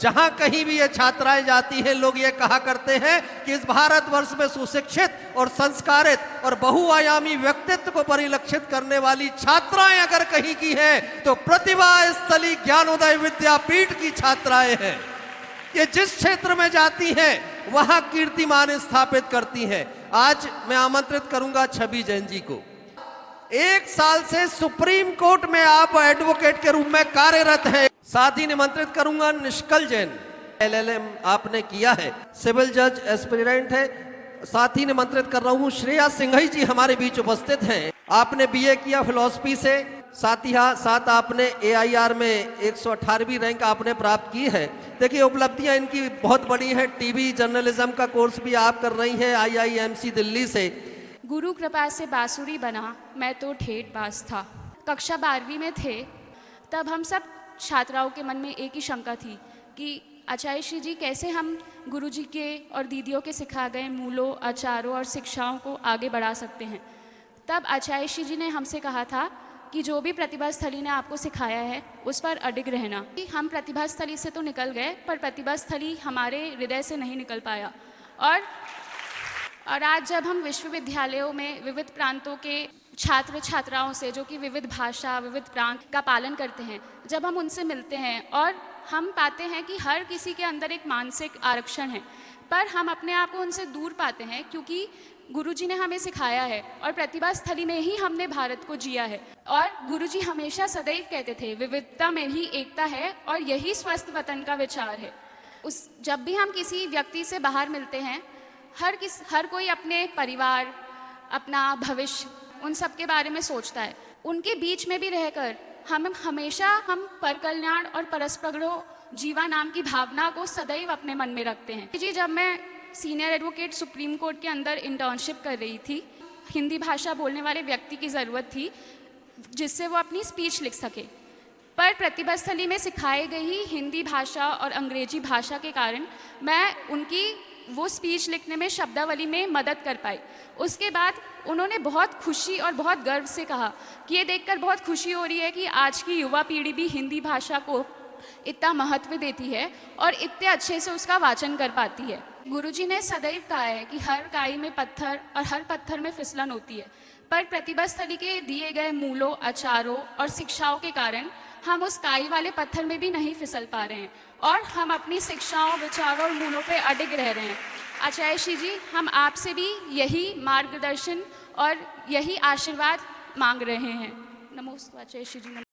जहां कहीं भी ये छात्राएं जाती हैं, लोग ये कहा करते हैं कि इस भारतवर्ष में सुशिक्षित और संस्कारित और बहुआयामी व्यक्तित्व को परिलक्षित करने वाली छात्राएं अगर कहीं की हैं तो प्रतिभा स्थली ज्ञानोदय विद्यापीठ की छात्राएं हैं। ये जिस क्षेत्र में जाती हैं वहां कीर्तिमान स्थापित करती हैं। आज मैं आमंत्रित करूंगा छवि जैन जी को। 1 साल से सुप्रीम कोर्ट में आप एडवोकेट के रूप में कार्यरत हैं। साथ ही निमंत्रित करूंगा निष्कल जैन, LLM आपने किया है, सिविल जज एस्पिरेंट है। साथ ही निमंत्रित कर रहा हूं श्रेया सिंघई जी हमारे बीच उपस्थित हैं। आपने BA किया फिलॉसफी से, साथ आपने AIR में 118वीं रैंक आपने प्राप्त की है। देखिए उपलब्धियां इनकी बहुत बड़ी है। TV जर्नलिज्म का कोर्स भी आप कर रही हैं IIMC दिल्ली से। गुरु कृपा से बांसुरी बना, मैं तो ठेठ बाज था। कक्षा 12वीं में थे तब हम सब छात्राओं के मन में एक ही शंका थी कि आचार्य श्री जी कैसे हम गुरु जी के और दीदियों के सिखाए गए मूलों, आचारों और शिक्षाओं को आगे बढ़ा सकते हैं। तब आचार्य श्री जी ने हमसे कहा था कि जो भी प्रतिभा स्थली ने आपको सिखाया है उस पर अडिग रहना। हम प्रतिभा स्थली से तो निकल गए पर प्रतिभा स्थली हमारे हृदय से नहीं निकल पाया। और आज जब हम विश्वविद्यालयों में विविध प्रांतों के छात्र छात्राओं से, जो कि विविध भाषा, विविध प्रांत का पालन करते हैं, जब हम उनसे मिलते हैं और हम पाते हैं कि हर किसी के अंदर एक मानसिक आरक्षण है, पर हम अपने आप को उनसे दूर पाते हैं क्योंकि गुरुजी ने हमें सिखाया है और प्रतिभा स्थली में ही हमने भारत को जिया है। और गुरुजी हमेशा सदैव कहते थे विविधता में ही एकता है और यही स्वस्थ वतन का विचार है। जब भी हम किसी व्यक्ति से बाहर मिलते हैं, हर कोई अपने परिवार, अपना भविष्य, उन सब के बारे में सोचता है। उनके बीच में भी रहकर हम हमेशा पर कल्याण और परस्परो जीवा नाम की भावना को सदैव अपने मन में रखते हैं। जी, जब मैं सीनियर एडवोकेट सुप्रीम कोर्ट के अंदर इंटर्नशिप कर रही थी, हिंदी भाषा बोलने वाले व्यक्ति की ज़रूरत थी जिससे वो अपनी स्पीच लिख सके। पर प्रतिभा स्थली में सिखाई गई हिंदी भाषा और अंग्रेजी भाषा के कारण मैं उनकी वो स्पीच लिखने में, शब्दावली में मदद कर पाई। उसके बाद उन्होंने बहुत खुशी और बहुत गर्व से कहा कि ये देखकर बहुत खुशी हो रही है कि आज की युवा पीढ़ी भी हिंदी भाषा को इतना महत्व देती है और इतने अच्छे से उसका वाचन कर पाती है। गुरुजी ने सदैव कहा है कि हर काई में पत्थर और हर पत्थर में फिसलन होती है, पर प्रतिभा स्थली के दिए गए मूलों, आचारों और शिक्षाओं के कारण हम उस काई वाले पत्थर में भी नहीं फिसल पा रहे हैं और हम अपनी शिक्षाओं, विचारों और मूलों पे अडिग रह रहे हैं। आचार्य श्री जी, हम आपसे भी यही मार्गदर्शन और यही आशीर्वाद मांग रहे हैं। नमोस्तु आचार्य श्री जी।